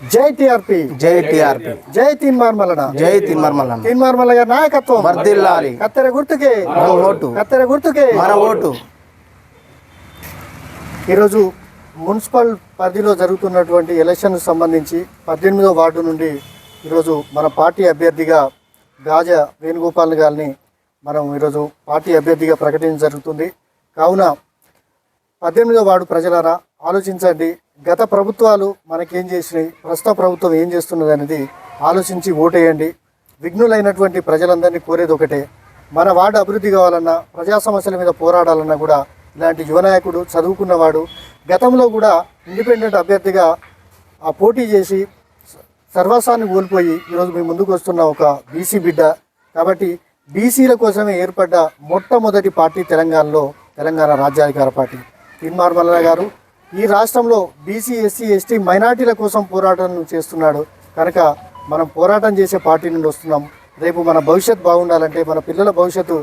జై టిఆర్పి, జై టిఆర్పి, జై తీన్మార్ మల్లన్న, జై తీన్మార్ మల్లన్న. తీన్మార్ మల్ల గారి నాయకత్వం వర్ధిల్లాలి. కత్తెర గుర్తుకే మన ఓటు, కత్తెర గుర్తుకే మన ఓటు. ఈరోజు మున్సిపల్ పరిధిలో జరుగుతున్నటువంటి ఎలక్షన్ సంబంధించి 18వ వార్డు నుండి ఈరోజు మన పార్టీ అభ్యర్థిగా గాజా వేణుగోపాల్ గారిని మనం ఈరోజు పార్టీ అభ్యర్థిగా ప్రకటించడం జరుగుతుంది. కావున 18వ వార్డు ప్రజలారా ఆలోచించండి. గత ప్రభుత్వాలు మనకేం చేసినాయి, ప్రస్తుత ప్రభుత్వం ఏం చేస్తున్నది అనేది ఆలోచించి ఓటేయండి. విఘ్నులైనటువంటి ప్రజలందరినీ కోరేది ఒకటే, మన వార్డు అభివృద్ధి కావాలన్నా, ప్రజా సమస్యల మీద పోరాడాలన్నా కూడా ఇలాంటి యువనాయకుడు, చదువుకున్నవాడు, గతంలో కూడా ఇండిపెండెంట్ అభ్యర్థిగా ఆ పోటీ చేసి సర్వస్వాన్ని కోల్పోయి ఈరోజు మీ ముందుకు వస్తున్న ఒక బీసీ బిడ్డ. కాబట్టి బీసీల కోసమే ఏర్పడ్డ మొట్టమొదటి పార్టీ తెలంగాణలో తెలంగాణ రాజ్యాధికార పార్టీ తీన్మార్ మల్లన్న గారు. ఈ రాష్ట్రంలో బీసీ, ఎస్సీ, ఎస్టీ, మైనార్టీల కోసం పోరాటం చేస్తున్నాడు కనుక మనం పోరాటం చేసే పార్టీ నుండి వస్తున్నాం. రేపు మన భవిష్యత్తు బాగుండాలంటే, మన పిల్లల భవిష్యత్తు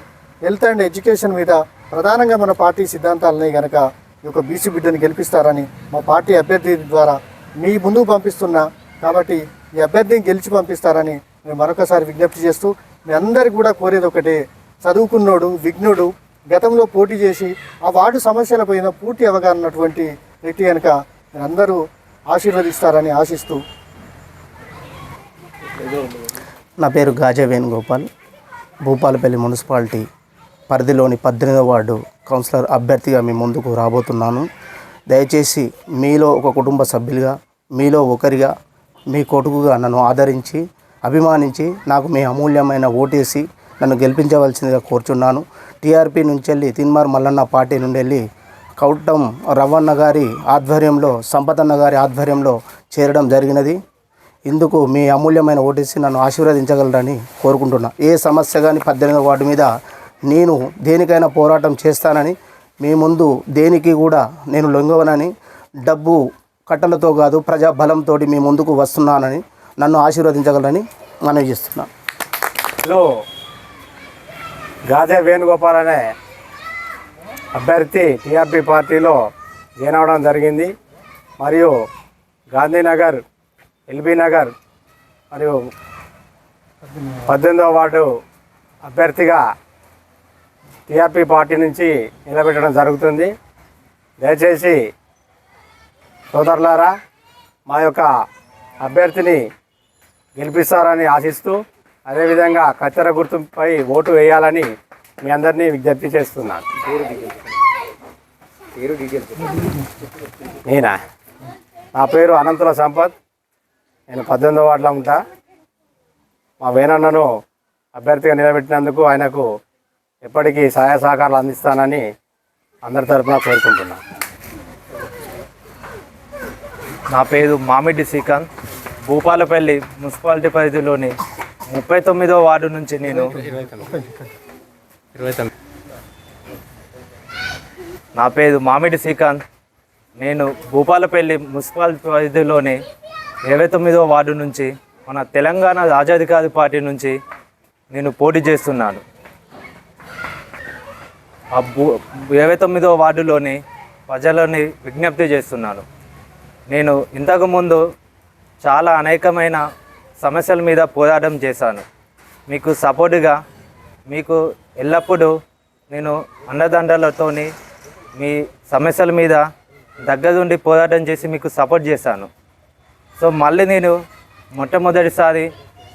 హెల్త్ అండ్ ఎడ్యుకేషన్ మీద ప్రధానంగా మన పార్టీ సిద్ధాంతాలని కనుక ఈ యొక్క బీసీ బిడ్డని గెలిపిస్తారని మా పార్టీ అభ్యర్థి ద్వారా మీ ముందుకు పంపిస్తున్నా. కాబట్టి ఈ అభ్యర్థిని గెలిచి పంపిస్తారని మేము మరొకసారి విజ్ఞప్తి చేస్తూ, మీ అందరికీ కూడా కోరేది ఒకటే, చదువుకున్నోడు, విఘ్నుడు, గతంలో పోటీ చేసి ఆ వార్డు సమస్యల పైన పూర్తి అవగాహన ఉన్నటువంటి వ్యక్తి కనుక మీరందరూ ఆశీర్వదిస్తారని ఆశిస్తూ. నా పేరు గాజా వేణుగోపాల్, భూపాలపల్లి మున్సిపాలిటీ పరిధిలోని 18వ వార్డు కౌన్సిలర్ అభ్యర్థిగా మీ ముందుకు రాబోతున్నాను. దయచేసి మీలో ఒక కుటుంబ సభ్యులుగా, మీలో ఒకరిగా, మీ కొడుకుగా నన్ను ఆదరించి, అభిమానించి నాకు మీ అమూల్యమైన ఓటేసి నన్ను గెలిపించవలసిందిగా కోరుచున్నాను. టీఆర్పీ నుంచి వెళ్ళి తీన్మార్ మల్లన్న పార్టీ నుండి వెళ్ళి కౌటం రవణ గారి ఆధ్వర్యంలో, సంపతన్న గారి ఆధ్వర్యంలో చేరడం జరిగినది. ఇందుకు మీ అమూల్యమైన ఓటేసి నన్ను ఆశీర్వదించగలరని కోరుకుంటున్నా. ఏ సమస్య కానీ 18వ వార్డు మీద నేను దేనికైనా పోరాటం చేస్తానని, మీ ముందు దేనికి కూడా నేను లొంగవనని, డబ్బు కట్టలతో కాదు ప్రజా బలంతో మీ ముందుకు వస్తున్నానని నన్ను ఆశీర్వదించగలరని మనవి చేస్తున్నాను. గాజా వేణుగోపాల్ అనే అభ్యర్థి టీఆర్పీ పార్టీలో జాయిన్ అవ్వడం జరిగింది. మరియు గాంధీనగర్, ఎల్బీ నగర్ మరియు 18వ వార్డు అభ్యర్థిగా టీఆర్పీ పార్టీ నుంచి నిలబెట్టడం జరుగుతుంది. దయచేసి సోదరులారా మా యొక్క అభ్యర్థిని గెలిపిస్తారని ఆశిస్తూ, అదేవిధంగా కత్తెర గుర్తుపై ఓటు వేయాలని మీ అందరినీ విజ్ఞప్తి చేస్తున్నాను. నేనా? నా పేరు అనంతుల సంపత్. నేను 18వ వార్డులో ఉంటా. మా వేణన్నను అభ్యర్థిగా నిలబెట్టినందుకు ఆయనకు ఎప్పటికీ సహాయ సహకారాలు అందిస్తానని అందరి తరఫున కోరుకుంటున్నాను. నా పేరు మామిడి శ్రీకాంత్. భూపాలపల్లి మున్సిపాలిటీ పరిధిలోని 39వ వార్డు నుంచి నేను నా పేరు మామిడి శ్రీకాంత్. నేను భూపాలపల్లి మున్సిపాలిటీ పరిధిలోని 29వ వార్డు నుంచి మన తెలంగాణ రాజ్యాధికారి పార్టీ నుంచి నేను పోటీ చేస్తున్నాను. ఆ 29వ వార్డులోని ప్రజలని విజ్ఞప్తి చేస్తున్నాను. నేను ఇంతకుముందు చాలా అనేకమైన సమస్యల మీద పోరాటం చేశాను. మీకు సపోర్టుగా, మీకు ఎల్లప్పుడూ నేను అండదండలతోని మీ సమస్యల మీద దగ్గరుండి పోరాటం చేసి మీకు సపోర్ట్ చేశాను. సో మళ్ళీ నేను మొట్టమొదటిసారి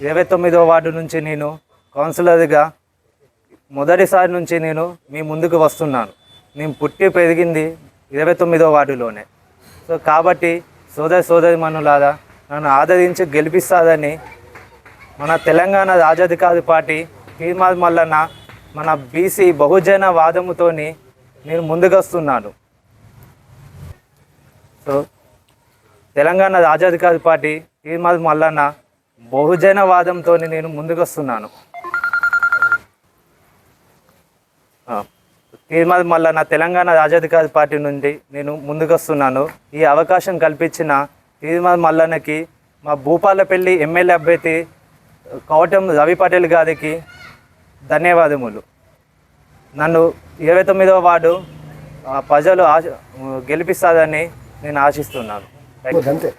29వ వార్డు నుంచి నేను కౌన్సిలర్గా మొదటిసారి నుంచి నేను మీ ముందుకు వస్తున్నాను. నేను పుట్టి పెరిగింది 29వ వార్డులోనే. సో కాబట్టి సోదరిమణులారా నన్ను ఆదరించి గెలిపిస్తారని మన తెలంగాణ రాజ్యాధికారి పార్టీ తీన్మార్ మల్లన్న మన బీసీ బహుజన వాదముతో నేను ముందుకు వస్తున్నాను. సో తెలంగాణ రాజ్యాధికారి పార్టీ తీన్మార్ మల్లన్న బహుజన వాదంతో నేను ముందుకు వస్తున్నాను. తీన్మార్ మల్లన్న తెలంగాణ రాజ్యాధికారి పార్టీ నుండి నేను ముందుకు వస్తున్నాను. ఈ అవకాశం కల్పించిన తీన్మార్ మల్లన్నకి, మా భూపాలపల్లి ఎమ్మెల్యే అభ్యర్థి కౌటం రవి పటేల్ గారికి ధన్యవాదములు. నన్ను 29వ వార్డు ప్రజలు గెలిపిస్తారని నేను ఆశిస్తున్నాను. అంతే.